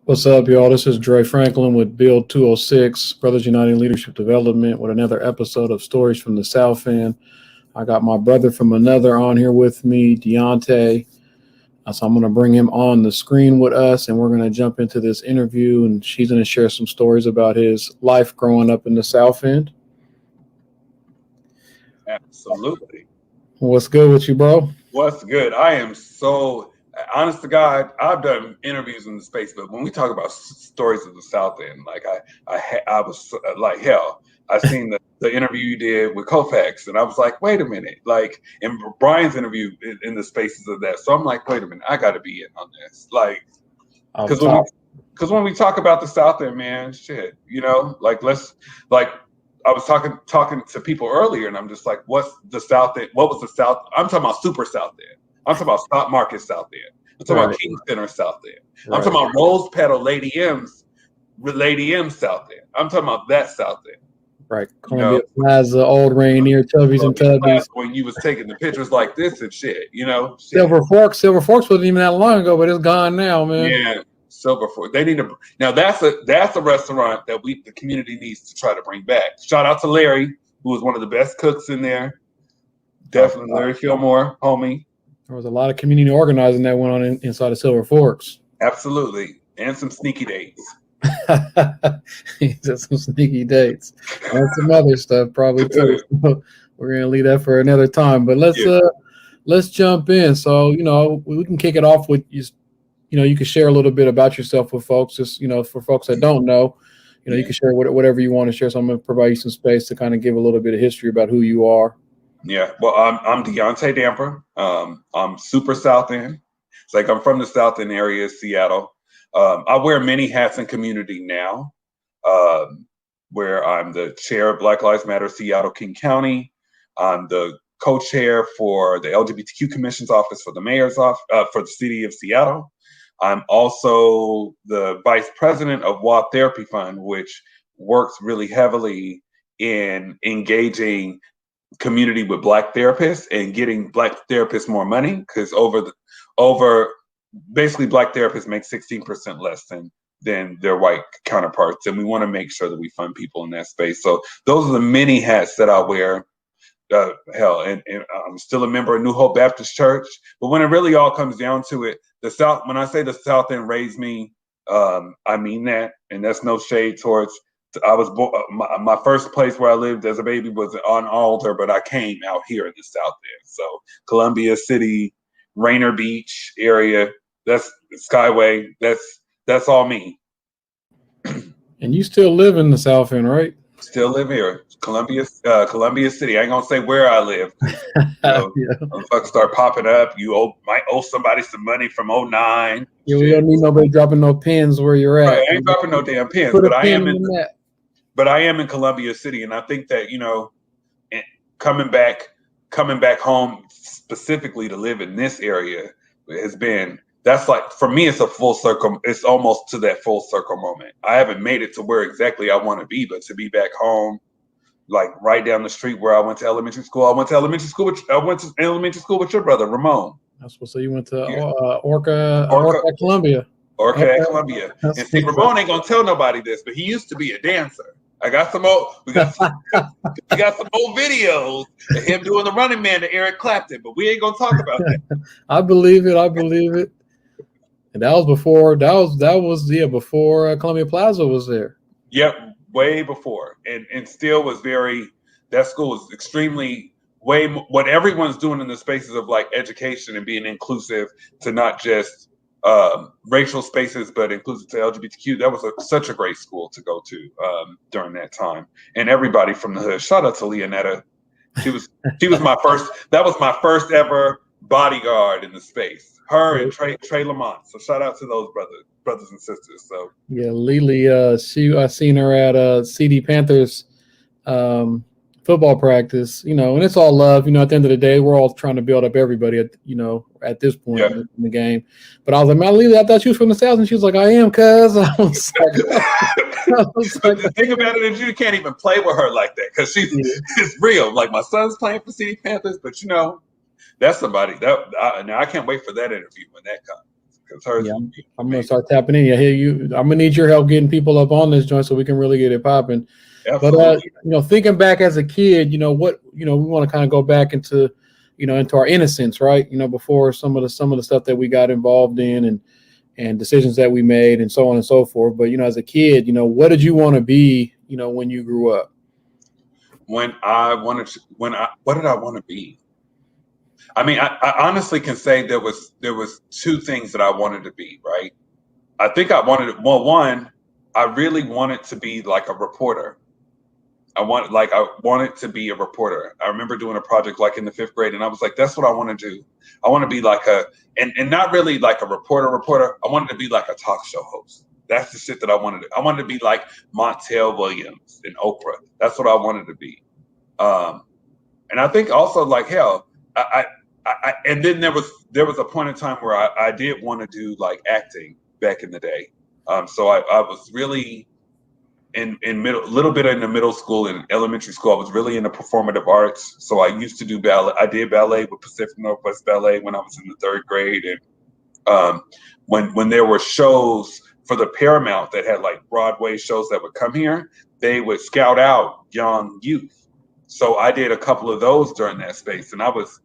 What's up, y'all? This is Dre Franklin with Build 206, Brothers Uniting Leadership Development, with another episode of Stories from the South End. I got my brother from another on here with me, Deontay. So I'm going to bring him on the screen with us, and we're going to jump into this interview, and she's going to share some stories about his life growing up in the South End. Absolutely. What's good with you, bro? What's good? I am so honest to God. I've done interviews in the space, but when we talk about stories of the South End, like I was like hell. I seen the interview you did with Kofax, and I was like, wait a minute, like, and Brian's interview in the spaces of that. So I'm like, wait a minute, I got to be in on this, like, because when we talk about the South End, man, shit, like I was talking to people earlier, and I'm just like, what's the South End? What was the South? I'm talking about Super South End. I'm talking about Stock Market South End. I'm talking about King Center South End. I'm talking about Rose Petal Lady M's South End. I'm talking about that South End. Right, Columbia Plaza, Old Rainier, Tubbies and Tubbies. When you was taking the pictures like this and shit, Silver Forks wasn't even that long ago, but it's gone now, man. Yeah. Silver Fork. They need to now. That's a restaurant that the community needs to try to bring back. Shout out to Larry, who was one of the best cooks in there. Definitely, Larry Fillmore, homie. There was a lot of community organizing that went on inside of Silver Forks. Absolutely, and some sneaky dates. Some sneaky dates and some other stuff probably too. So we're gonna leave that for another time. But let's jump in. So we can kick it off with you. You can share a little bit about yourself with folks. Just for folks that don't know, you can share whatever you want to share. So I'm going to provide you some space to kind of give a little bit of history about who you are. Yeah, well, I'm Deontay Damper. I'm super South End. It's like I'm from the South End area of Seattle. I wear many hats in community now, where I'm the chair of Black Lives Matter Seattle King County. I'm the co-chair for the LGBTQ Commission's office for the mayor's office for the city of Seattle. I'm also the vice president of WA Therapy Fund, which works really heavily in engaging community with Black therapists and getting Black therapists more money, because basically Black therapists make 16% less than their white counterparts, and we want to make sure that we fund people in that space. So those are the many hats that I wear. And I'm still a member of New Hope Baptist Church. But when it really all comes down to it, when I say the South End raised me, I mean that, and that's no shade towards. I was born. My first place where I lived as a baby was on Alder, but I came out here in the South End. So Columbia City, Rainier Beach area, that's Skyway. That's all me. And you still live in the South End, right? Still live here, Columbia City. I ain't gonna say where I live. Motherfuckers start popping up. You might owe somebody some money from 2009. Yeah, we don't need nobody dropping no pins where you're at. Right, I ain't dropping no damn pins, but I am in Columbia City, and I think that coming back home specifically to live in this area has been. That's like, for me, it's a full circle. It's almost to that full circle moment. I haven't made it to where exactly I want to be, but to be back home, like right down the street where I went to elementary school. I went to elementary school with your brother, Ramon. That's what. So you went to Orca at Columbia. Orca at Columbia. And see, Ramon ain't gonna tell nobody this, but he used to be a dancer. We got some old videos of him doing the Running Man to Eric Clapton, but we ain't gonna talk about that. I believe it. And that was before before Columbia Plaza was there. Yep, way before, and still was that school was extremely what everyone's doing in the spaces of like education and being inclusive to not just racial spaces, but inclusive to LGBTQ. That was such a great school to go to during that time, and everybody from the hood. Shout out to Leonetta. She was my first. That was my first ever bodyguard in the space. Her and Trey Lamont. So shout out to those brothers and sisters. So yeah, Lily. I seen her at CD Panthers football practice. And it's all love. At the end of the day, we're all trying to build up everybody. At this point in the game. But I was like, man, Lily, I thought you was from the South, and she was like, I am, cuz. I was like, the thing about it is you can't even play with her like that because it's real. Like my son's playing for CD Panthers, but that's somebody now I can't wait for that interview when that comes. because hers. Yeah, I'm gonna start tapping in. Yeah, here you. I'm gonna need your help getting people up on this joint so we can really get it popping. Absolutely. But thinking back as a kid, what we want to kind of go back into, into our innocence, right? Before some of the stuff that we got involved in and decisions that we made and so on and so forth. But as a kid, what did you want to be, when you grew up? What did I want to be? I mean, I honestly can say there was two things that I wanted to be, right? I think I wanted, well, one, I really wanted to be like a reporter. I wanted to be a reporter. I remember doing a project like in the 5th grade, and I was like, that's what I want to do. I want to be like and not really like a reporter. I wanted to be like a talk show host. That's the shit that I wanted to. I wanted to be like Montel Williams and Oprah. That's what I wanted to be. And I think also like hell, and then there was a point in time where I did want to do like acting back in the day. So I was really in little bit in the middle school and elementary school. I was really into performative arts. So I used to do ballet. I did ballet with Pacific Northwest Ballet when I was in the 3rd grade. And when there were shows for the Paramount that had like Broadway shows that would come here, they would scout out young youth. So I did a couple of those during that space, and I was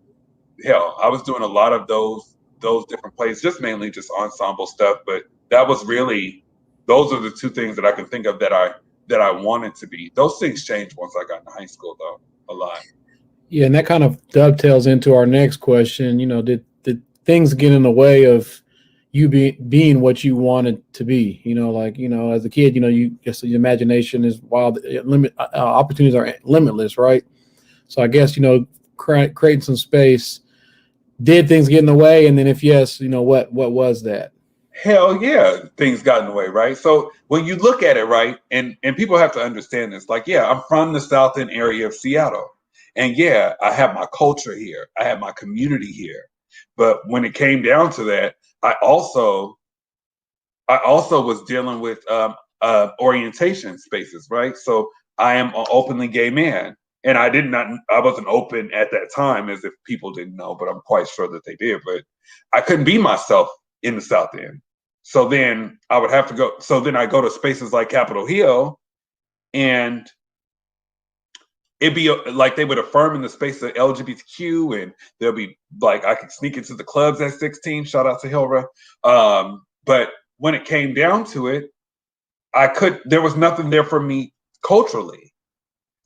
doing a lot of those different plays, just mainly just ensemble stuff. But that was really, those are the two things that I can think of that I wanted to be. Those things changed once I got into high school, though, a lot. Yeah, and that kind of dovetails into our next question. Did things get in the way of you being what you wanted to be? As a kid, you guess your imagination is wild. Opportunities are limitless, right? So I guess creating some space. Did things get in the way? And then if yes, what was that? Hell yeah, things got in the way, right? So when you look at it, right, and people have to understand this, like, yeah, I'm from the Southend area of Seattle. And yeah, I have my culture here. I have my community here. But when it came down to that, I also was dealing with orientation spaces, right? So I am an openly gay man. And I wasn't open at that time as if people didn't know, but I'm quite sure that they did. But I couldn't be myself in the South End. So then I would have to go. So then I go to spaces like Capitol Hill, and it'd be like they would affirm in the space of LGBTQ, and there'll be like I could sneak into the clubs at 16. Shout out to Hilra. But when it came down to it, there was nothing there for me culturally.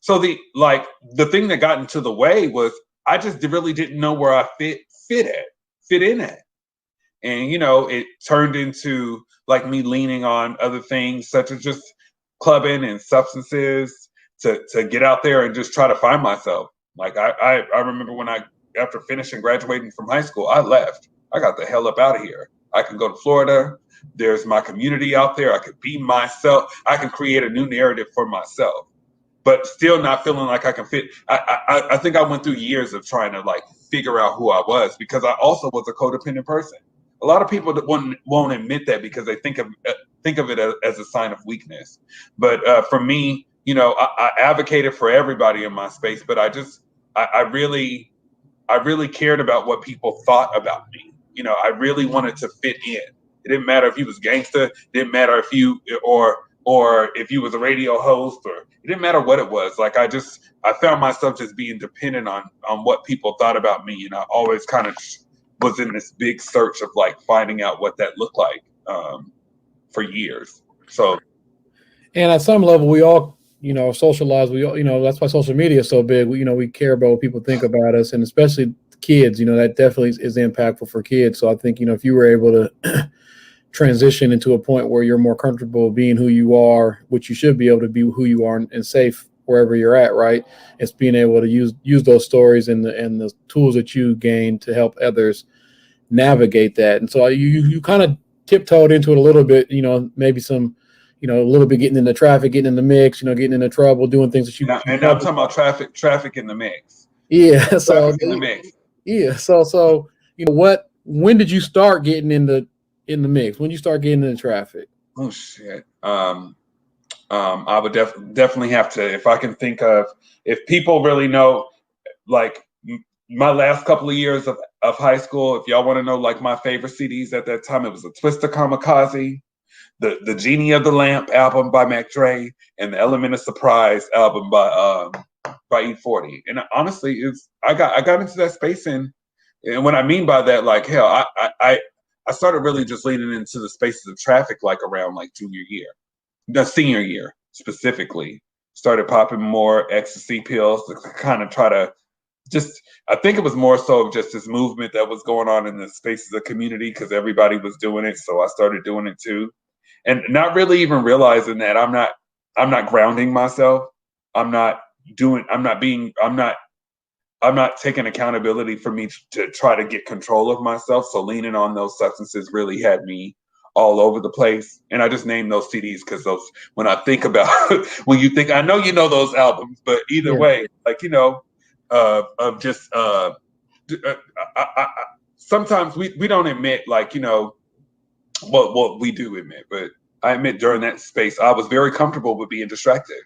So the thing that got into the way was I just really didn't know where I fit in at. And it turned into like me leaning on other things such as just clubbing and substances to get out there and just try to find myself. Like I remember when after finishing graduating from high school, I left. I got the hell up out of here. I can go to Florida. There's my community out there. I could be myself. I can create a new narrative for myself, but still not feeling like I can fit. I think I went through years of trying to like figure out who I was, because I also was a codependent person. A lot of people that won't admit that because they think of it as a sign of weakness. But for me, I advocated for everybody in my space, but I really cared about what people thought about me. I really wanted to fit in. It didn't matter if you was gangster. It didn't matter if you or if you was a radio host, or it didn't matter what it was. Like I found myself just being dependent on what people thought about me. And I always kind of was in this big search of like finding out what that looked like for years. So, and at some level, we all, socialize. We all, that's why social media is so big. We care about what people think about us, and especially kids. That definitely is impactful for kids. So I think if you were able to transition into a point where you're more comfortable being who you are, which you should be able to be who you are and safe wherever you're at, right? It's being able to use those stories and the tools that you gain to help others navigate that. And so you kind of tiptoed into it a little bit, maybe some, a little bit getting in the traffic, getting in the mix, getting into trouble, doing things that you. And I'm talking about traffic in the mix. Yeah. So in the mix. Yeah. So when did you start getting in the mix? When you start getting into traffic? Oh shit. I would definitely have to, if I can think of, if people really know, like my last couple of years of of high school. If y'all want to know like my favorite CDs at that time, it was the Twister Kamikaze, the Genie of the Lamp album by Mac Dre, and the Element of Surprise album by E40. And honestly, I got into that space, and what I mean by that, like hell, I started really just leaning into the spaces of traffic like around like junior year, the senior year specifically. Started popping more ecstasy pills to kind of try to just, I think it was more so of just this movement that was going on in the spaces of community because everybody was doing it. So I started doing it too. And not really even realizing that I'm not grounding myself. I'm not taking accountability for me to try to get control of myself. So leaning on those substances really had me all over the place. And I just named those CDs because when I think about, when you think, I know you know those albums, but either way, like, of just, sometimes we don't admit, like, what we do admit, but I admit during that space, I was very comfortable with being distracted,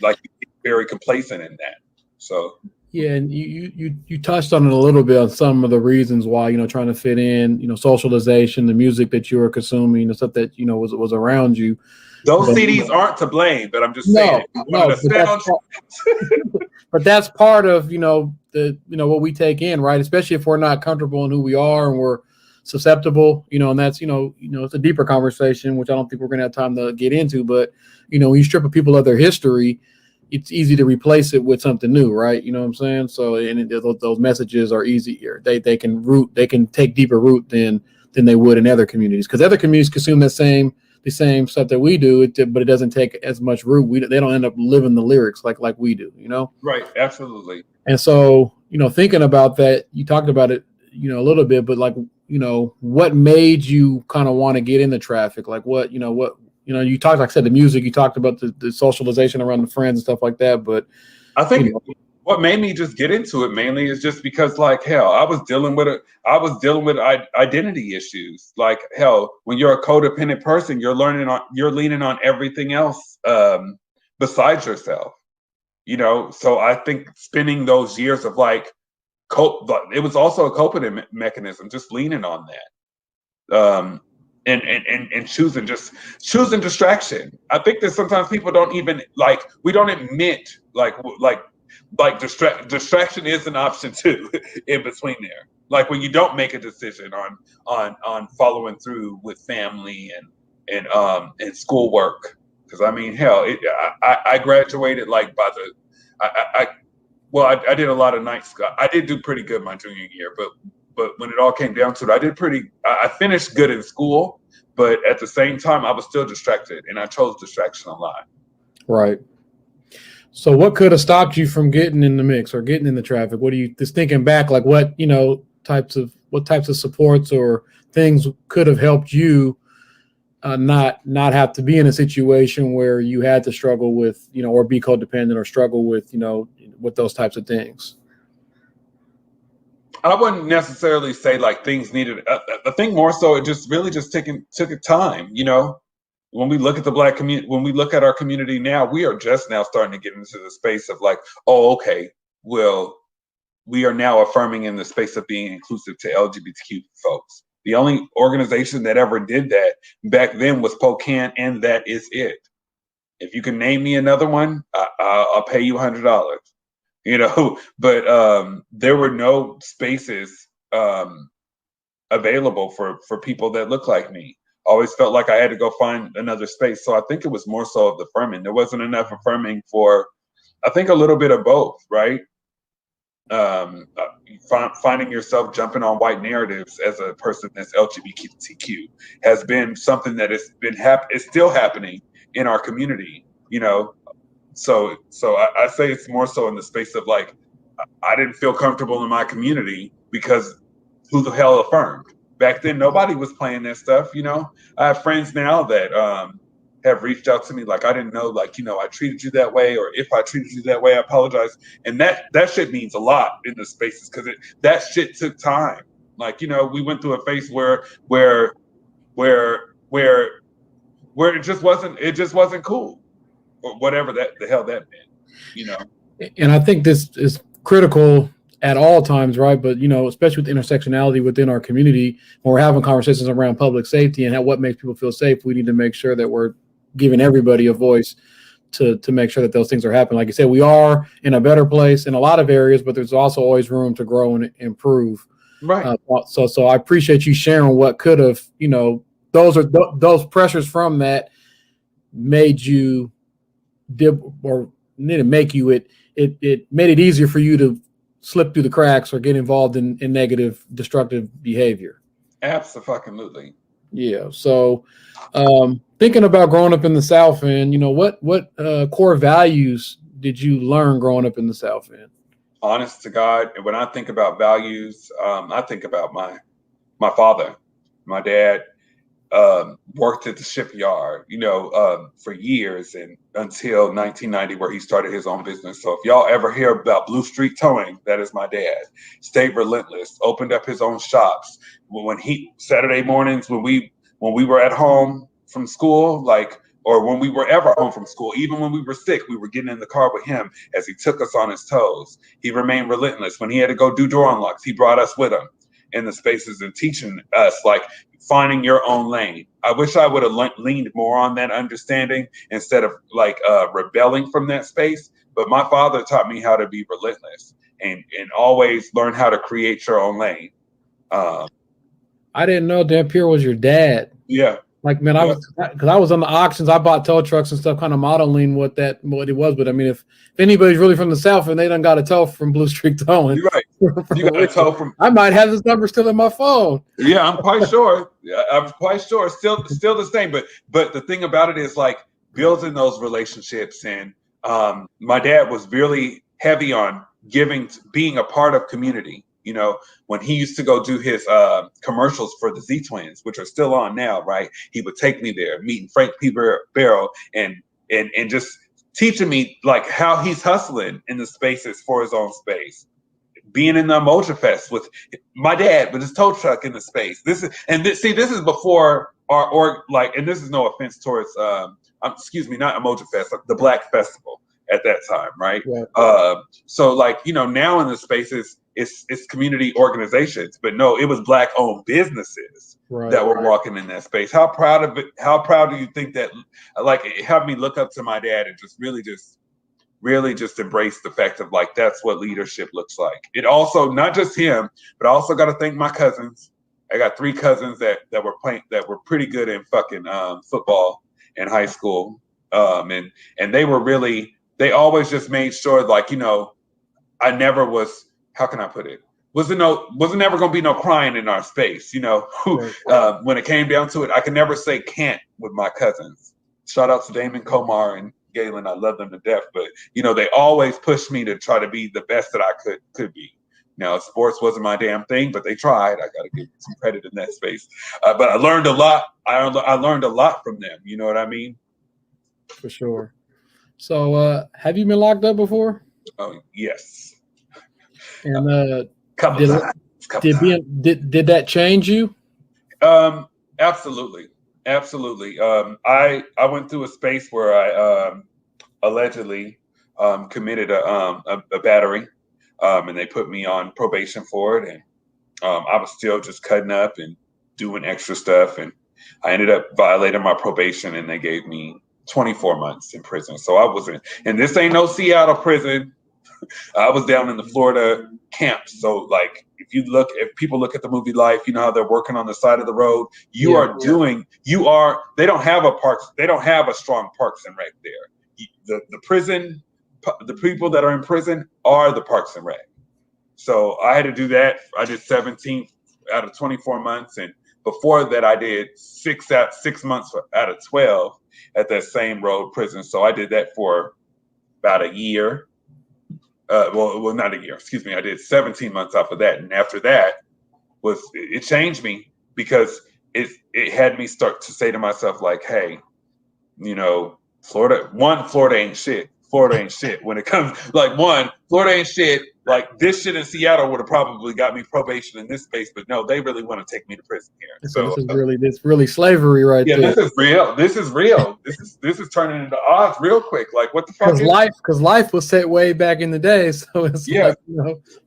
like very complacent in that. So. Yeah, and you touched on it a little bit on some of the reasons why, trying to fit in, socialization, the music that you were consuming, the stuff that, was around you. Those CDs aren't to blame, but I'm just saying. But that's part of, what we take in, right? Especially if we're not comfortable in who we are and we're susceptible, and that's, it's a deeper conversation, which I don't think we're going to have time to get into. But, when you strip of people of their history, it's easy to replace it with something new, right? You know what I'm saying? So, and those messages are easier. They can take deeper root than they would in other communities, because other communities consume the same stuff that we do, but it doesn't take as much root. They don't end up living the lyrics like we do, Right, absolutely. And so, thinking about that, you talked about it, a little bit, but like, what made you kind of want to get into traffic? Like what you talked, like I said, the music, you talked about the socialization around the friends and stuff like that. But I think what made me just get into it mainly is just because, like, hell, I was dealing with identity issues. Like, hell, when you're a codependent person, you're leaning on everything else besides yourself. So I think spending those years of like it was also a coping mechanism, just leaning on that. And choosing distraction. I think that sometimes people don't even we don't admit distraction is an option too in between there. Like when you don't make a decision on following through with family and schoolwork. Because I mean, hell, I graduated I did a lot of night school. I did do pretty good my junior year, but when it all came down to it, I finished good in school, but at the same time, I was still distracted, and I chose distraction a lot. Right. So what could have stopped you from getting in the mix or getting in the traffic? What do you, just thinking back, like what types of supports or things could have helped you not have to be in a situation where you had to struggle with, or be codependent or struggle with, with those types of things? I wouldn't necessarily say like things needed. I think more so it just really just took a time. When we look at the Black community, when we look at our community now, we are just now starting to get into the space of like, oh, okay, well, we are now affirming in the space of being inclusive to LGBTQ folks. The only organization that ever did that back then was POCAN, and that is it. If you can name me another one, I'll pay you $100. But there were no spaces available for people that look like me. Always felt like I had to go find another space. So I think it was more so of the affirming. There wasn't enough affirming for, I think, a little bit of both, right? Finding yourself jumping on white narratives as a person that's LGBTQ has been something that has been is still happening in our community, So I say it's more so in the space of like, I didn't feel comfortable in my community because who the hell affirmed? Back then, nobody was playing that stuff, I have friends now that have reached out to me like, I didn't know, like, I treated you that way, or if I treated you that way, I apologize. And that shit means a lot in the spaces because that shit took time. Like, we went through a phase where it just wasn't cool, or whatever the hell that meant, And I think this is critical at all times, right? But especially with intersectionality within our community, when we're having conversations around public safety and what makes people feel safe, we need to make sure that we're giving everybody a voice to make sure that those things are happening. Like you said, we are in a better place in a lot of areas, but there's also always room to grow and improve. Right. So I appreciate you sharing what could have, those pressures from that made you or didn't make you, it made it easier for you to slip through the cracks or get involved in negative, destructive behavior. Absolutely. Yeah. So thinking about growing up in the South End, what core values did you learn growing up in the South End? Honest to God, and when I think about values, I think about my father. My dad worked at the shipyard, for years, and until 1990, where he started his own business. So if y'all ever hear about Blue Street Towing, that is my dad. Stayed relentless, opened up his own shops. When Saturday mornings, when we were at home from school, or when we were ever home from school, even when we were sick, we were getting in the car with him as he took us on his toes. He remained relentless. When he had to go do door unlocks, he brought us with him in the spaces and teaching us finding your own lane. I wish I would have leaned more on that understanding instead of rebelling from that space. But my father taught me how to be relentless and always learn how to create your own lane. I didn't know Dan Pierre was your dad. Yeah. Man, I was on the auctions. I bought tow trucks and stuff, kind of modeling what it was. But I mean, if anybody's really from the South and they done got a tow from Blue Street Towing, you're right. You got a tow from. I might have this number still in my phone. Yeah, I'm quite sure. I'm quite sure. Still the same. But the thing about it is building those relationships. And my dad was really heavy on being a part of community. When he used to go do his commercials for the Z Twins, which are still on now, right? He would take me there, meeting Frank P. Barrow, and just teaching me how he's hustling in the spaces for his own space. Being in the Emoja Fest with my dad with his tow truck in the space. This is before and this is no offense towards not Emoja Fest, the Black Festival at that time, right? Yeah. So now in the spaces, it's community organizations, but no, it was Black owned businesses that were walking in that space. How proud do you think that it helped me look up to my dad and just really just embrace the fact of that's what leadership looks like. It also, not just him, but I also got to thank my cousins. I got 3 cousins that were pretty good in fucking football in high school. And they always just made sure I never was, how can I put it? Wasn't never going to be no crying in our space. When it came down to it, I could never say can't with my cousins. Shout out to Damon, Komar, and Galen. I love them to death, but they always pushed me to try to be the best that I could be. Now, sports wasn't my damn thing, but they tried. I got to give some credit in that space. But I learned a lot. I learned a lot from them. You know what I mean? For sure. So, have you been locked up before? Oh, yes. And couple times. Did that change you? Absolutely. I went through a space where I allegedly committed a battery, and they put me on probation for it, and I was still just cutting up and doing extra stuff, and I ended up violating my probation, and they gave me 24 months in prison. So I wasn't, and this ain't no Seattle prison. I was down in the Florida camp. So if people look at the movie Life, you know how they're working on the side of the road. They don't have a strong Parks and Rec there. The prison, the people that are in prison are the Parks and Rec. So I had to do that. I did 17 out of 24 months. And before that, I did 6 months out of 12 at that same road prison. So I did that for about a year. Well, not a year, excuse me. I did 17 months off of that. And after that it changed me because it had me start to say to myself, hey, Florida ain't shit. Florida ain't shit when it comes, Florida ain't shit. like this shit in Seattle would have probably got me probation in this space, but no, they really want to take me to prison here. So So this really slavery right yeah, there. this is real. This is real. This is turning into odds real quick. Like what the fuck is Because life was set way back in the day. So it's yeah, like,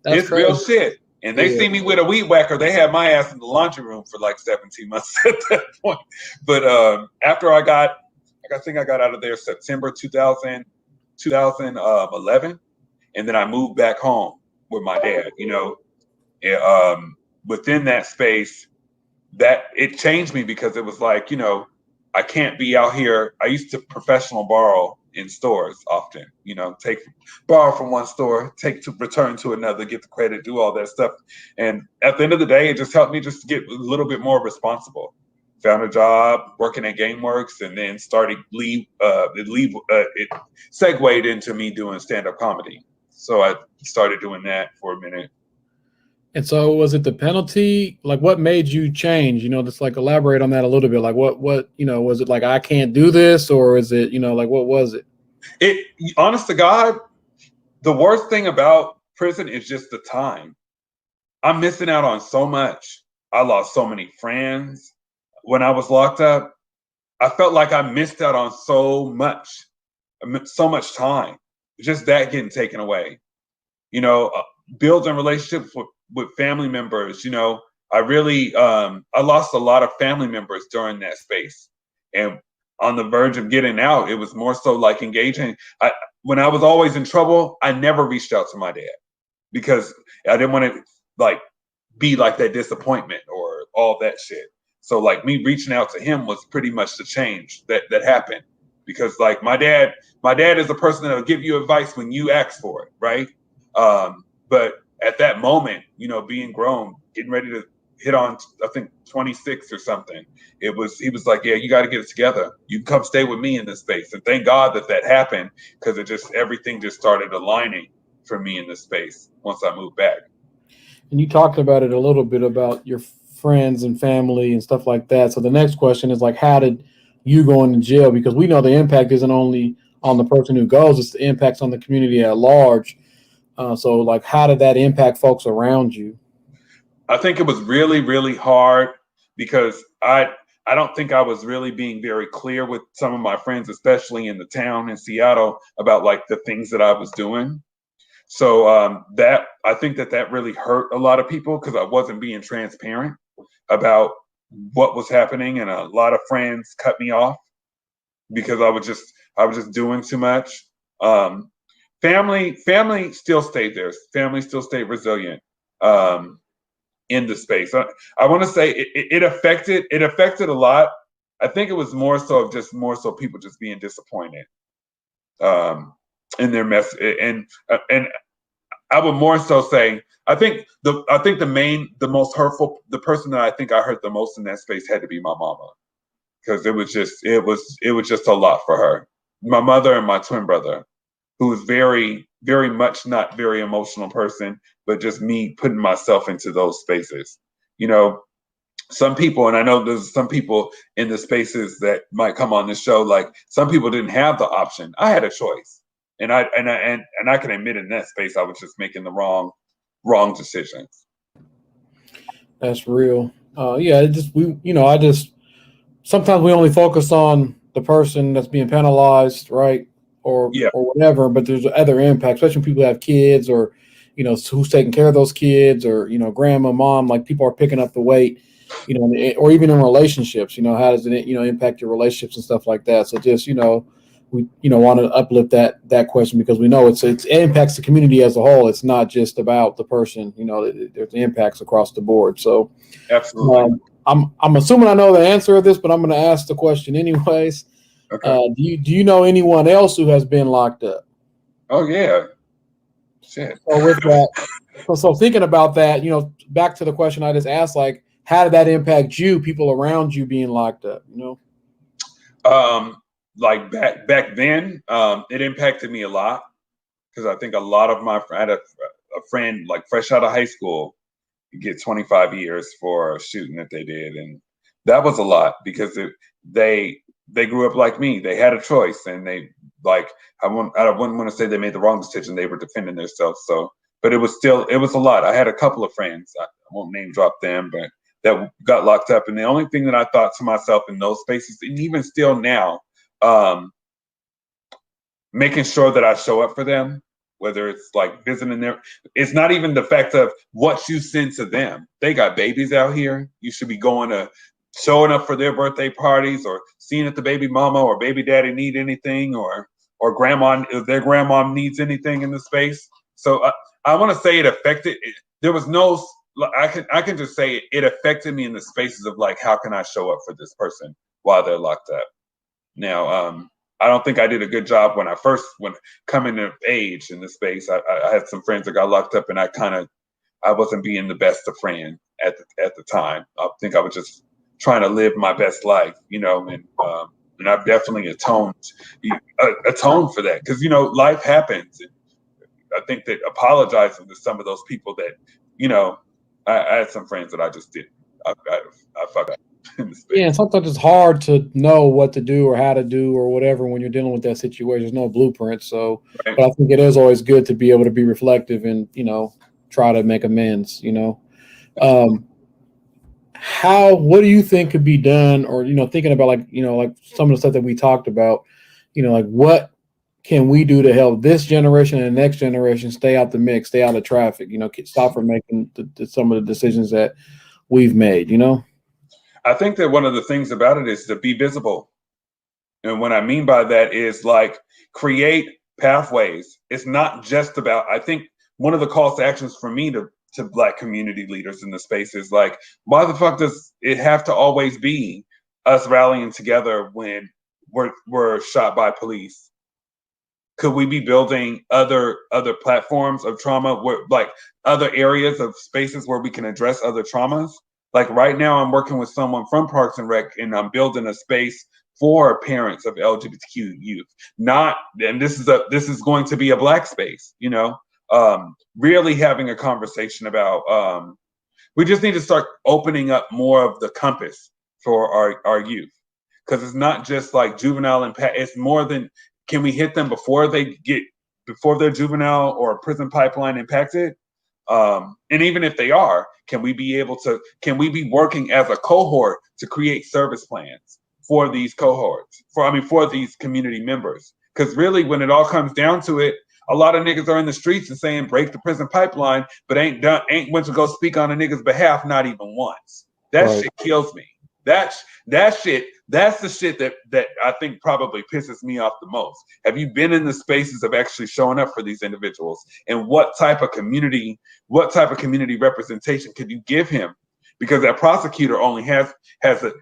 that's it's crazy. real shit. And they see me with a weed whacker. They had my ass in the laundry room for like 17 months at that point. But after I think I got out of there September 2011. And then I moved back home with my dad, within that space, that it changed me because it was like, I can't be out here. I used to professional borrow in stores often, borrow from one store, take to return to another, get the credit, do all that stuff. And at the end of the day, it just helped me just get a little bit more responsible. Found a job working at GameWorks, and then it segued into me doing stand-up comedy. So I started doing that for a minute. And so was it the penalty? Like what made you change? Just like elaborate on that a little bit. Like what, was it like, I can't do this, or is it, like, what was it? Honest to God, the worst thing about prison is just the time. I'm missing out on so much. I lost so many friends when I was locked up. I felt like I missed out on so much time. Just that getting taken away. Building relationships with family members. I really I lost a lot of family members during that space, and on the verge of getting out, it was more so like engaging. When I was always in trouble, I never reached out to my dad because I didn't want to like be like that disappointment or all that shit. So like me reaching out to him was pretty much the change that happened, because like my dad is a person that will give you advice when you ask for it, right? But at that moment, being grown, getting ready to hit on, I think 26 or something, he was like, yeah, you got to get it together. You can come stay with me in this space. And thank God that happened, because everything just started aligning for me in this space once I moved back. And you talked about it a little bit about your friends and family and stuff like that. So the next question is like, how did you go into jail? Because we know the impact isn't only on the person who goes, it's the impacts on the community at large. So like, how did that impact folks around you? I think it was really, really hard because I don't think I was really being very clear with some of my friends, especially in the town in Seattle, about like the things that I was doing. So I think that really hurt a lot of people, because I wasn't being transparent about what was happening, and a lot of friends cut me off because I was just doing too much. Family still stayed there. Family still stayed resilient in the space. I want to say it affected a lot. I think it was more so people just being disappointed in their mess. And I would more so say, I think the most hurtful, the person that I think I hurt the most in that space had to be my mama, because it was just a lot for her. My mother and my twin brother, who was very, very much not very emotional person, but just me putting myself into those spaces. Some people, and I know there's some people in the spaces that might come on this show, like some people didn't have the option. I had a choice. And I can admit in that space, I was just making the wrong decisions. That's real. Yeah, sometimes we only focus on the person that's being penalized, right? Or whatever, but there's other impacts, especially when people have kids, or, who's taking care of those kids, or, grandma, mom, like people are picking up the weight, or even in relationships, how does it, impact your relationships and stuff like that. So just, we, want to uplift that question, because we know it impacts the community as a whole. It's not just about the person, there's impacts across the board. So absolutely. I'm assuming I know the answer of this, but I'm going to ask the question anyways. Okay. Do you know anyone else who has been locked up? Oh yeah. Shit. So with that, so thinking about that, back to the question I just asked, like, how did that impact you, people around you being locked up? Like back then, it impacted me a lot, because I think a lot of I had a friend like fresh out of high school, get 25 years for a shooting that they did, and that was a lot, because they grew up like me. They had a choice, and they, like, I wouldn't want to say they made the wrong decision. They were defending themselves. So but it was a lot. I had a couple of friends, I won't name drop them, but that got locked up. And the only thing that I thought to myself in those spaces, and even still now, making sure that I show up for them, whether it's like visiting them. It's not even the fact of what you send to them. They got babies out here. You should be showing up for their birthday parties, or seeing if the baby mama or baby daddy need anything, or grandma, if their grandma needs anything in the space. So I want to say it affected. There was no. I can just say it affected me in the spaces of like, how can I show up for this person while they're locked up? Now, I don't think I did a good job when coming of age in the space. I had some friends that got locked up, and I wasn't being the best of friend at the time. I think I was just trying to live my best life, and I've definitely atoned for that, because life happens. And I think that apologizing to some of those people that I had some friends that I just didn't. I fucked up in the space. Yeah, and sometimes it's hard to know what to do or how to do or whatever when you're dealing with that situation. There's no blueprint. So, Right. But I think it is always good to be able to be reflective and, try to make amends, what do you think could be done, or, thinking about like some of the stuff that we talked about, like what can we do to help this generation and the next generation stay out the mix, stay out of traffic, stop from making some of the decisions that we've made, I think that one of the things about it is to be visible. And what I mean by that is like create pathways. It's not just about, I think one of the calls to actions for me to Black community leaders in the space is like, why the fuck does it have to always be us rallying together when we're shot by police? Could we be building other platforms of trauma, where like other areas of spaces where we can address other traumas? Like right now, I'm working with someone from Parks and Rec, and I'm building a space for parents of LGBTQ youth. And this is going to be a Black space. Really having a conversation about. We just need to start opening up more of the compass for our youth, because it's not just like juvenile impact. It's more than, can we hit them before their juvenile or prison pipeline impacted? And even if they are, can we be working as a cohort to create service plans for these cohorts, for these community members? Because really, when it all comes down to it, a lot of niggas are in the streets and saying break the prison pipeline, but ain't went to go speak on a nigga's behalf, not even once. That Right. Shit kills me. That's the shit that I think probably pisses me off the most. Have you been in the spaces of actually showing up for these individuals? And what type of community representation could you give him? Because that prosecutor only has a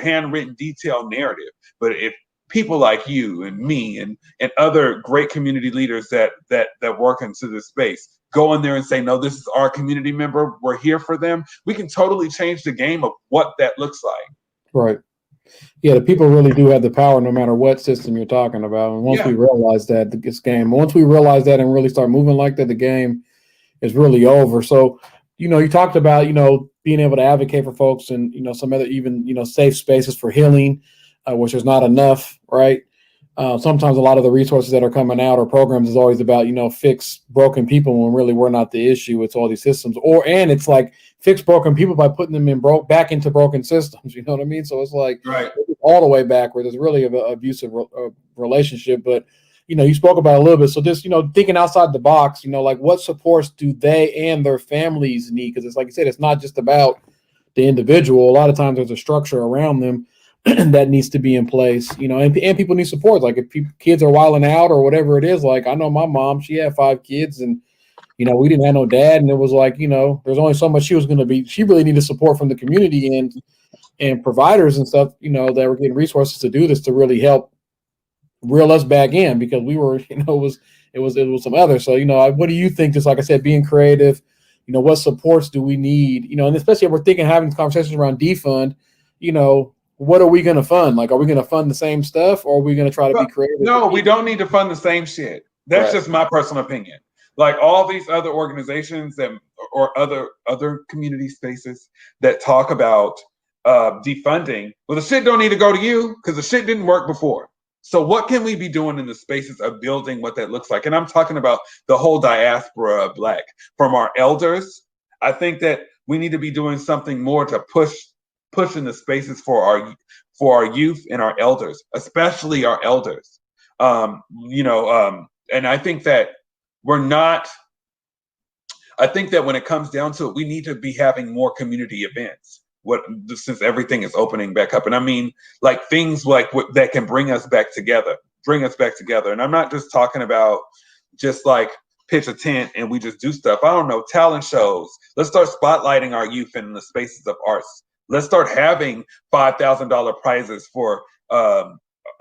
handwritten detailed narrative. But if people like you and me and other great community leaders that work into this space go in there and say, no, this is our community member, we're here for them, we can totally change the game of what that looks like. Right. Yeah, the people really do have the power no matter what system you're talking about. And once we realize that, once we realize that and really start moving like that, the game is really over. So, you talked about, being able to advocate for folks and, some other even, safe spaces for healing, which is not enough, right? Sometimes a lot of the resources that are coming out or programs is always about, fix broken people when really we're not the issue. It's all these systems, and it's like fix broken people by putting them back into broken systems. You know what I mean? So it's like right. all the way backward. It's really an abusive relationship. But, you spoke about it a little bit. So just, thinking outside the box, like what supports do they and their families need? Because it's like you said, it's not just about the individual. A lot of times there's a structure around them that needs to be in place, and people need support. Like if kids are wilding out or whatever it is, like I know my mom, she had 5 kids and, we didn't have no dad. And it was like, there's only so much she really needed support from the community and providers and stuff, that were getting resources to do this, to really help reel us back in, because we were, it was some other. So, what do you think? Just like I said, being creative, what supports do we need, and especially if we're having conversations around defund, what are we going to fund? Like, are we going to fund the same stuff, or are we going to try to be creative? No, we don't need to fund the same shit. That's just my personal opinion. Like all these other organizations or other community spaces that talk about defunding, well, the shit don't need to go to you because the shit didn't work before. So what can we be doing in the spaces of building what that looks like? And I'm talking about the whole diaspora of Black, from our elders. I think that we need to be doing something more to push in the spaces for our youth and our elders, especially our elders. And I think that we're not. I think that when it comes down to it, we need to be having more community events. Since everything is opening back up, and I mean, like things like that can bring us back together. And I'm not just talking about just like pitch a tent and we just do stuff. I don't know, talent shows. Let's start spotlighting our youth in the spaces of arts. Let's start having $5,000 prizes for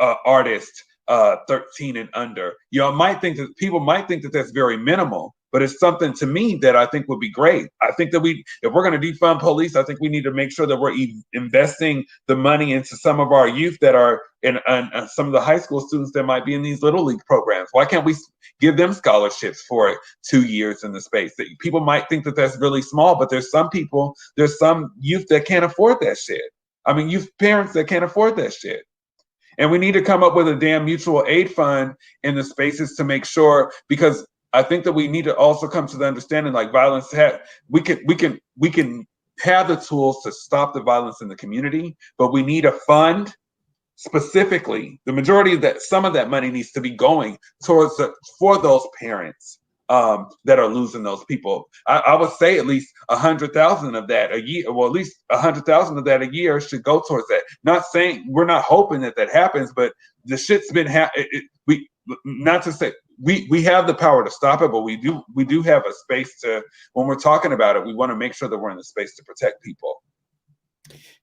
artists 13 and under. People might think that that's very minimal, but it's something to me that I think would be great. I think that if we're going to defund police, I think we need to make sure that we're investing the money into some of our youth that are in some of the high school students that might be in these little league programs. Why can't we give them scholarships for 2 years in the space? That people might think that that's really small, but there's some youth that can't afford that shit. I mean, youth parents that can't afford that shit. And we need to come up with a damn mutual aid fund in the spaces to make sure, because I think that we need to also come to the understanding, like violence, we can have the tools to stop the violence in the community, but we need a fund specifically. The majority of that, some of that money needs to be going towards for those parents that are losing those people. I would say at least 100,000 of that a year, well, at least 100,000 of that a year should go towards that. Not saying, we're not hoping that happens, but the shit's been not to say we have the power to stop it, but we do have a space to, when we're talking about it, we want to make sure that we're in the space to protect people.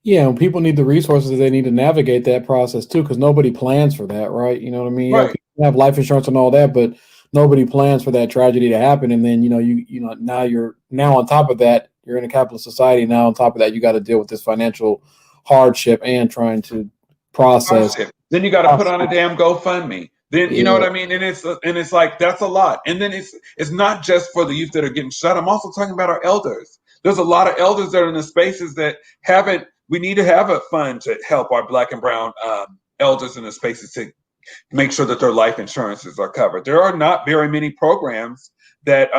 Yeah, and people need the resources. They need to navigate that process too, because nobody plans for that, right? You know what I mean? Right. Yeah, people have life insurance and all that, but nobody plans for that tragedy to happen. And then now on top of that, you're in a capitalist society. Now on top of that, you got to deal with this financial hardship and trying to process. Then you got to put on a damn GoFundMe. Then you know what I mean, and it's like, that's a lot. And then it's not just for the youth that are getting shot. I'm also talking about our elders. There's a lot of elders that are in the spaces that haven't. We need to have a fund to help our Black and brown elders in the spaces to make sure that their life insurances are covered. There are not very many programs that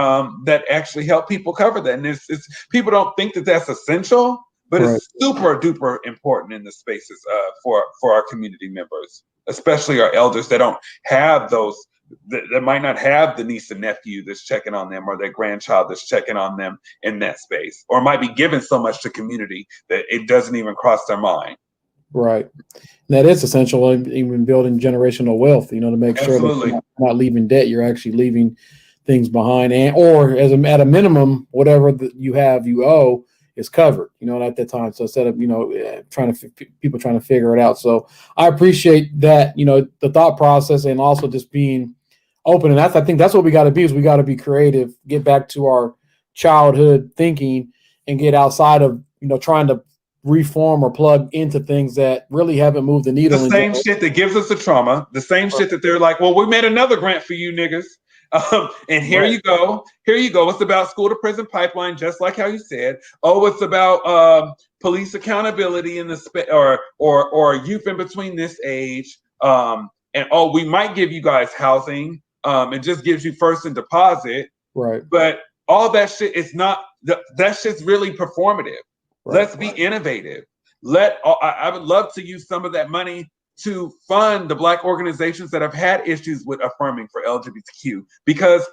actually help people cover that, and it's people don't think that that's essential, but right. It's super duper important in the spaces for our community members, especially our elders that don't have those, that might not have the niece and nephew that's checking on them, or their grandchild that's checking on them in that space, or might be giving so much to community that it doesn't even cross their mind. Right. That is essential, even building generational wealth, to make sure that you're not leaving debt, you're actually leaving things behind, or at a minimum, whatever you owe is covered, at that time. So instead of, people trying to figure it out. So I appreciate that, the thought process, and also just being open. And I think that's what we got to be, is we got to be creative, get back to our childhood thinking, and get outside of, trying to reform or plug into things that really haven't moved the needle. The same shit that gives us the trauma, the same shit that they're like, well, we made another grant for you niggas. And here you go. It's about school to prison pipeline, just like how you said. Oh, it's about police accountability in the or youth in between this age. And we might give you guys housing. It just gives you first and deposit. Right. But all that shit is not. That shit's really performative. Right. Let's be innovative. I would love to use some of that money to fund the Black organizations that have had issues with affirming for LGBTQ, because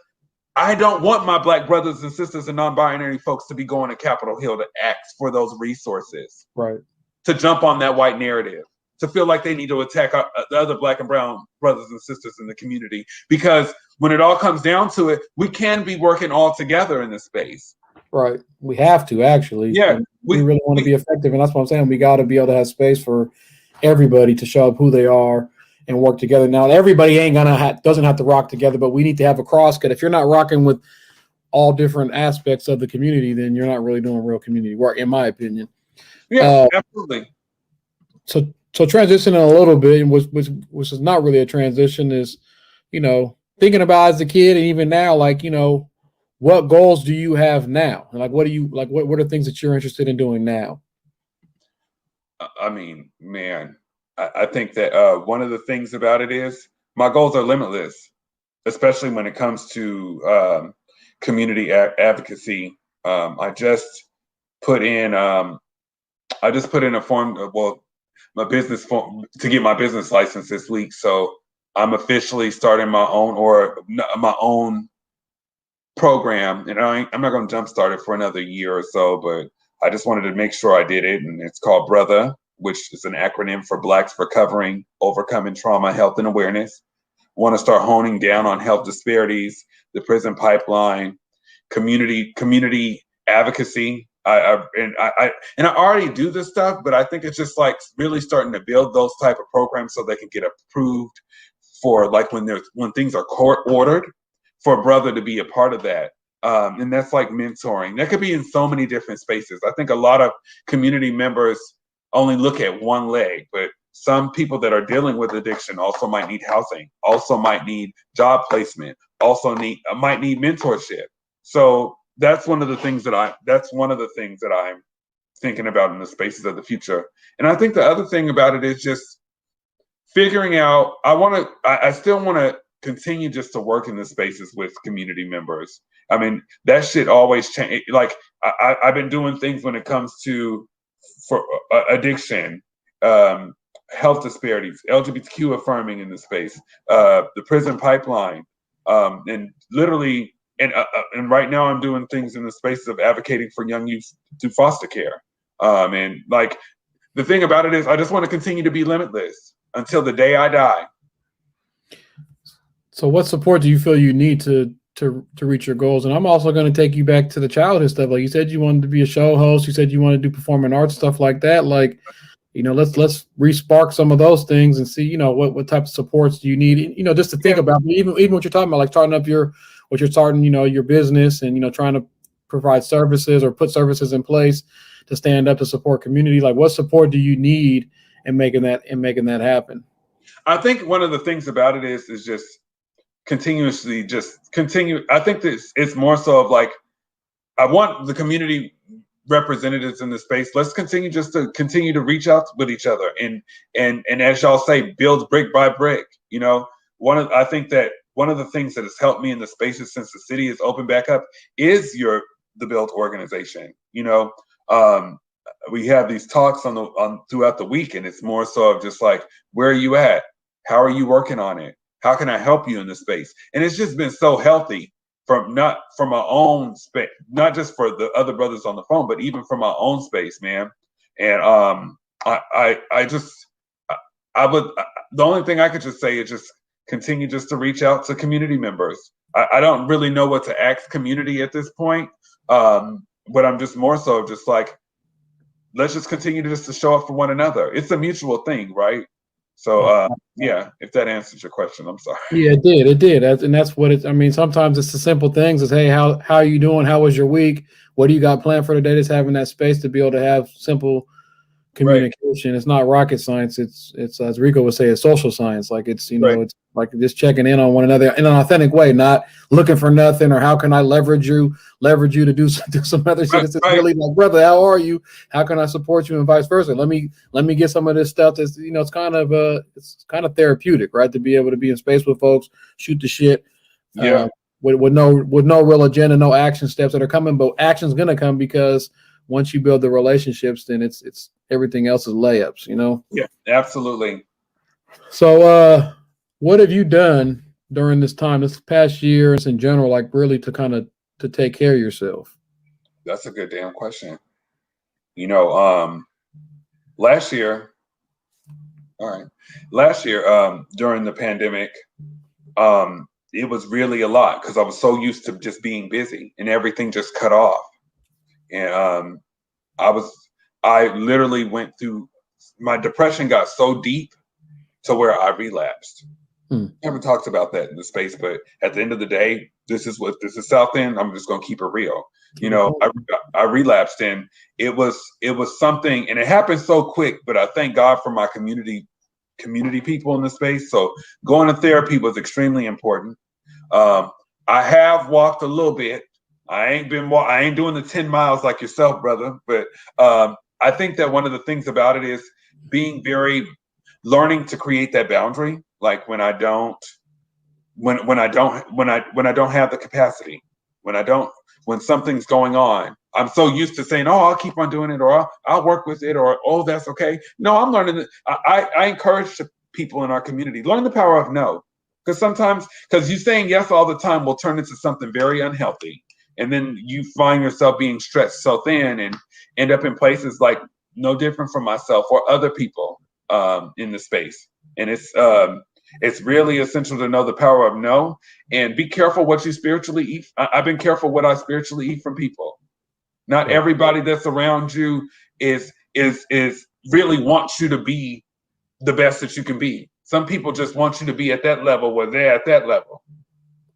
I don't want my Black brothers and sisters and non-binary folks to be going to Capitol Hill to ask for those resources. Right. To jump on that white narrative, to feel like they need to attack the other Black and brown brothers and sisters in the community. Because when it all comes down to it, we can be working all together in this space. Right. We have to, actually. Yeah. We really want to be effective. And that's what I'm saying. We got to be able to have space for everybody to show up who they are and work together. Now, everybody doesn't have to rock together, but we need to have a crosscut. If you're not rocking with all different aspects of the community, then you're not really doing real community work, in my opinion. Yeah, absolutely. So transitioning a little bit, which is not really a transition, is, thinking about as a kid and even now, like, what goals do you have now? Like, what are things that you're interested in doing now? I mean, man, I think that one of the things about it is my goals are limitless, especially when it comes to community advocacy. I just put in a form of, well, my business form to get my business license this week. So I'm officially starting my own program, and I'm not going to jumpstart it for another year or so, but I just wanted to make sure I did it. And it's called Brother, which is an acronym for Blacks Recovering, Overcoming Trauma, Health, and Awareness. Want to start honing down on health disparities, the prison pipeline, community advocacy. I already do this stuff, but I think it's just like really starting to build those type of programs so they can get approved for like when things are court ordered, for a brother to be a part of that. And that's like mentoring. That could be in so many different spaces. I think a lot of community members only look at one leg, but some people that are dealing with addiction also might need housing, also might need job placement, also might need mentorship. So that's one of the things that I'm thinking about in the spaces of the future. And I think the other thing about it is just figuring out, I still want to continue just to work in the spaces with community members. I mean, that shit always change. Like I've been doing things when it comes to for addiction, health disparities, LGBTQ affirming in the space, the prison pipeline, and literally, and right now I'm doing things in the spaces of advocating for young youth through foster care. And like the thing about it is, I just want to continue to be limitless until the day I die. So what support do you feel you need to reach your goals? And I'm also going to take you back to the childhood stuff. Like you said, you wanted to be a show host. You said you wanted to do performing arts, stuff like that. Like, let's re-spark some of those things and see, what type of supports do you need, just to think about. Even what you're talking about, like starting up your business and, trying to provide services or put services in place to stand up to support community. Like what support do you need in making that happen? I think one of the things about it is just continuously just continue. I think this it's more so of like, I want the community representatives in the space. Let's continue to reach out with each other and as y'all say, build brick by brick. I think that one of the things that has helped me in the spaces since the city is open back up is the Build organization. We have these talks throughout the week, and it's more so of just like, where are you at? How are you working on it? How can I help you in this space? And it's just been so healthy from our own space, not just for the other brothers on the phone, but even from our own space, man. And the only thing I could just say is just continue just to reach out to community members. I don't really know what to ask community at this point, but I'm just more so just like, let's just continue to show up for one another. It's a mutual thing, right? So yeah, if that answers your question, I'm sorry. Yeah, it did. And that's what I mean, sometimes it's the simple things is, hey, how are you doing? How was your week? What do you got planned for today? Just having that space to be able to have simple communication. Right. It's not rocket science. It's as Rico would say, it's social science. Like it's it's like just checking in on one another in an authentic way, not looking for nothing or how can I leverage you to do some other shit. It's really like, brother, how are you? How can I support you, and vice versa? Let me get some of this stuff that's it's kind of therapeutic, right? To be able to be in space with folks, shoot the shit. Yeah. With no real agenda, no action steps that are coming, but action's gonna come because once you build the relationships, then it's everything else is layups, Yeah, absolutely. So what have you done during this time, this past year, in general, like really to take care of yourself? That's a good damn question. Last year during the pandemic, it was really a lot because I was so used to just being busy and everything just cut off. And I literally went through, my depression got so deep to where I relapsed. Haven't talked about that in the space, but at the end of the day, this is South End. I'm just gonna keep it real. I relapsed, and it was something, and it happened so quick. But I thank God for my community people in the space. So going to therapy was extremely important. I have walked a little bit. I ain't doing the 10 miles like yourself, brother. But I think that one of the things about it is being very learning to create that boundary, like when I don't have the capacity, when something's going on, I'm so used to saying, oh, I'll keep on doing it, or I'll work with it, or oh, that's okay. No, I'm learning that I encourage people in our community, learn the power of no. Because you saying yes all the time will turn into something very unhealthy. And then you find yourself being stretched so thin and end up in places like no different from myself or other people in the space. And it's really essential to know the power of no, and be careful what you spiritually eat. I've been careful what I spiritually eat from people. Not everybody that's around you is really wants you to be the best that you can be. Some people just want you to be at that level where they're at that level.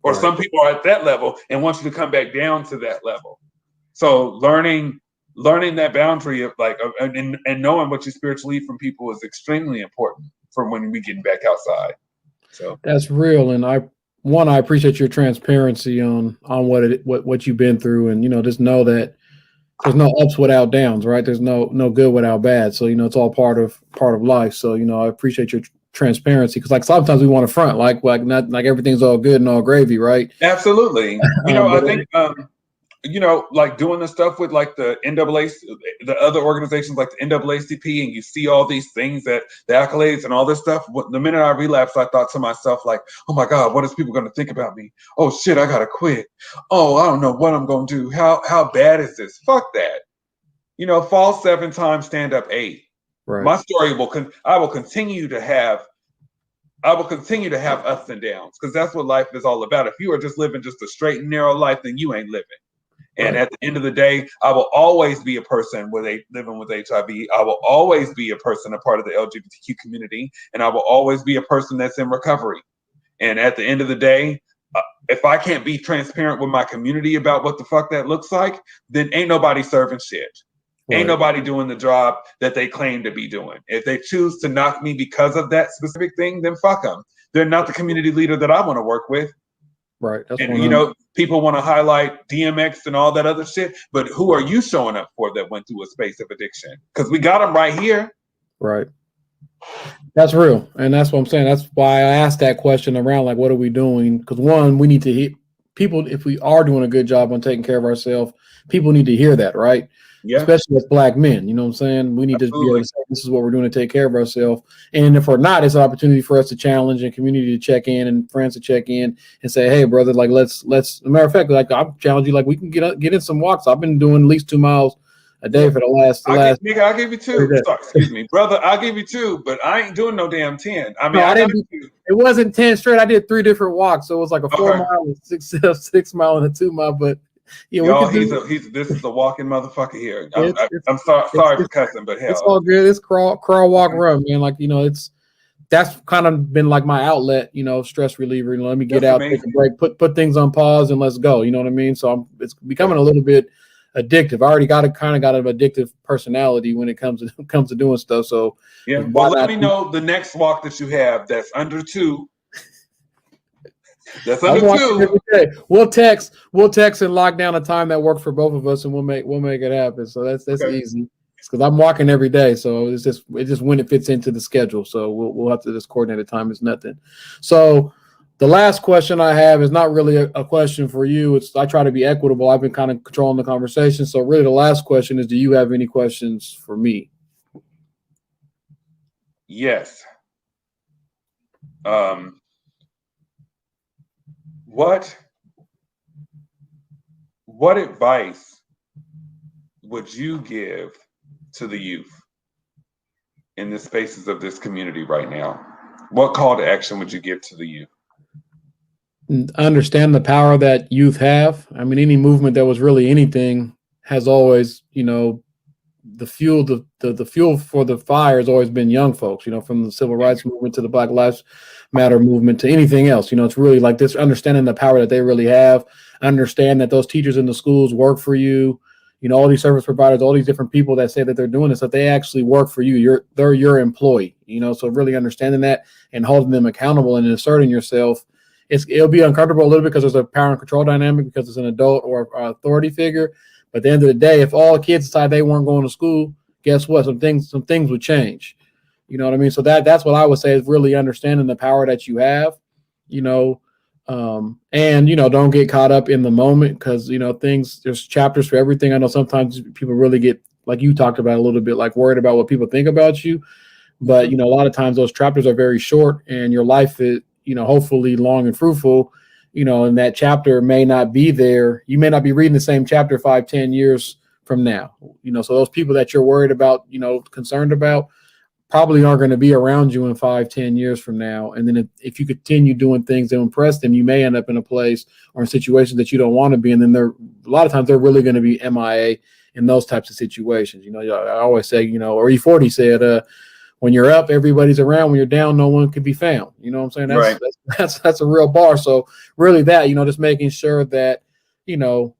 Or some people are at that level and want you to come back down to that level. So learning that boundary of and knowing what you spiritually eat from people is extremely important for when we get back outside. So that's real. And I appreciate your transparency on what you've been through, and just know that there's no ups without downs, right? There's no good without bad. So it's all part of life. So I appreciate your transparency, because like sometimes we want to front like not like everything's all good and all gravy, right? Absolutely. I think like doing the stuff with like the NAACP, the other organizations like the NAACP, and you see all these things, that the accolades and all this stuff. The minute I relapsed, I thought to myself, like, oh my God, what is people going to think about me? Oh shit, I gotta quit. Oh, I don't know what I'm going to do. How bad is this? Fuck that. Fall 7 times, stand up 8. Right. My story I will continue to have ups and downs, because that's what life is all about. If you are just living just a straight and narrow life, then you ain't living. And at the end of the day, I will always be a person living with HIV. I will always be a person, a part of the LGBTQ community, and I will always be a person that's in recovery. And at the end of the day, if I can't be transparent with my community about what the fuck that looks like, then ain't nobody serving shit. Right. Ain't nobody doing the job that they claim to be doing. If they choose to knock me because of that specific thing, then fuck them. They're not the community leader that I want to work with. Right. That's and people want to highlight DMX and all that other shit, but who are you showing up for that went through a space of addiction? Because we got them right here. Right. That's real. And that's what I'm saying. That's why I asked that question around, like, what are we doing? Because one, we need to hear people, if we are doing a good job on taking care of ourselves, people need to hear that, right? Yeah. Especially as Black men, you know what I'm saying? We need to be able to say, this is what we're doing to take care of ourselves. And if we're not, it's an opportunity for us to challenge and community to check in and friends to check in and say, hey, brother, like, let's, as a matter of fact, like, I'll challenge you, like, we can get in some walks. I've been doing at least 2 miles a day for the last. I'll give you 2. Sorry, excuse me, brother. I'll give you 2, but I ain't doing no damn 10. I mean, no, I didn't. It wasn't 10 straight. I did 3 different walks, so it was like a 4 mile, and 6 mile, and a 2 mile. But yeah, this is a walking motherfucker here. I'm sorry for cussing, but hell, it's all good. It's crawl, walk, run, man. Like that's kind of been like my outlet, stress reliever. Let me get out, take a break, put things on pause, and let's go. You know what I mean? So it's becoming a little bit addictive. I already got an addictive personality when it comes to doing stuff. So yeah, well, let me know the next walk that you have that's under 2. That's under 2. We'll text and lock down a time that works for both of us, and we'll make it happen. So that's easy. Because I'm walking every day, so it's just when it fits into the schedule. So we'll have to just coordinate a time. It's nothing. So the last question I have is not really a question for you. I try to be equitable. I've been kind of controlling the conversation. So really, the last question is: do you have any questions for me? Yes. What advice would you give to the youth in the spaces of this community right now? What call to action would you give to the youth? Understand the power that youth have. I mean, any movement that was really anything has always, the fuel, the fuel for the fire has always been young folks, from the civil rights movement to the Black Lives Matter movement to anything else. It's really like this, understanding the power that they really have, understand that those teachers in the schools work for you, all these service providers, all these different people that say that they're doing this, that they actually work for you. They're your employee, so really understanding that and holding them accountable and asserting yourself. It'll be uncomfortable a little bit because there's a power and control dynamic because it's an adult or authority figure. But at the end of the day, if all kids decide they weren't going to school, guess what? Some things would change. You know what I mean? So that's what I would say is really understanding the power that you have, you know, and, you know, don't get caught up in the moment because, you know, there's chapters for everything. I know sometimes people really get, like you talked about a little bit, like worried about what people think about you. But, you know, a lot of times those chapters are very short and your life is, you know, hopefully long and fruitful, you know, and that chapter may not be there. You may not be reading the same chapter 5-10 years from now, you know, so those people that you're worried about, you know, concerned about, probably aren't going to be around you in 5-10 years from now. And then if you continue doing things to impress them, you may end up in a place or in situations that you don't want to be. And then a lot of times they're really going to be MIA in those types of situations. You know, I always say, you know, or E40 said, when you're up, everybody's around. When you're down, no one can be found. You know what I'm saying? That's a real bar. So really that, you know, just making sure that, you know,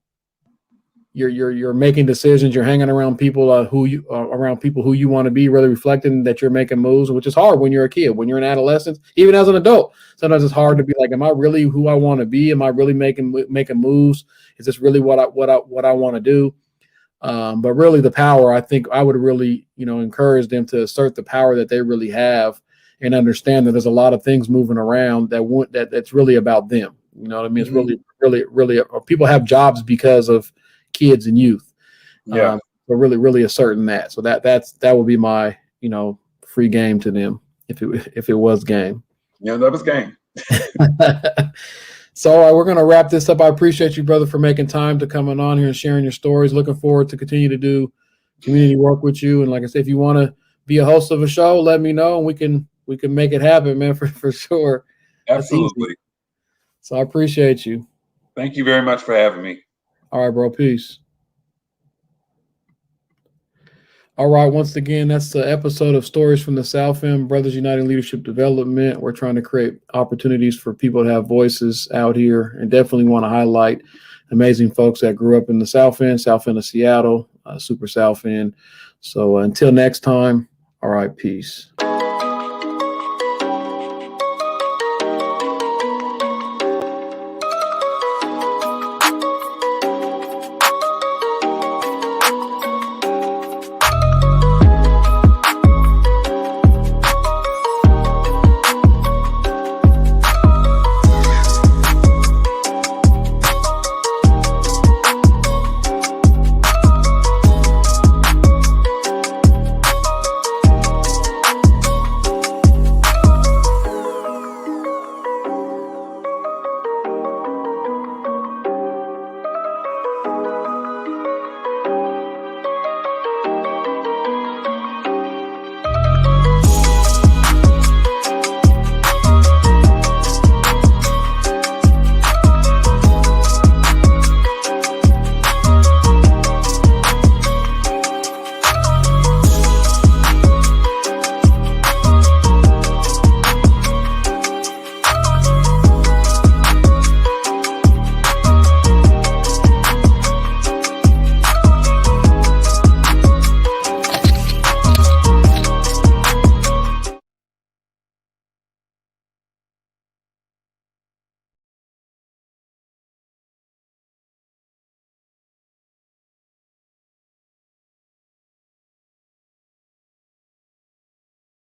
you're making decisions. You're hanging around people who you want to be, really reflecting that you're making moves, which is hard when you're a kid. When you're an adolescent, even as an adult, sometimes it's hard to be like, am I really who I want to be? Am I really making moves? Is this really what I want to do? But really, the power, I think I would really, you know, encourage them to assert the power that they really have and understand that there's a lot of things moving around that's really about them. You know what I mean? Mm-hmm. It's really people have jobs because of kids and youth. Yeah. So really asserting that. So that would be my, you know, free game to them if it was game. Yeah, that was game. So we're going to wrap this up. I appreciate you, brother, for making time to coming on here and sharing your stories. Looking forward to continue to do community work with you. And like I said, if you want to be a host of a show, let me know and we can make it happen, man, for sure. Absolutely. So I appreciate you. Thank you very much for having me. All right, bro. Peace. All right. Once again, that's the episode of Stories from the South End, Brothers Uniting Leadership Development. We're trying to create opportunities for people to have voices out here, and definitely want to highlight amazing folks that grew up in the South End of Seattle, Super South End. So until next time, all right, peace.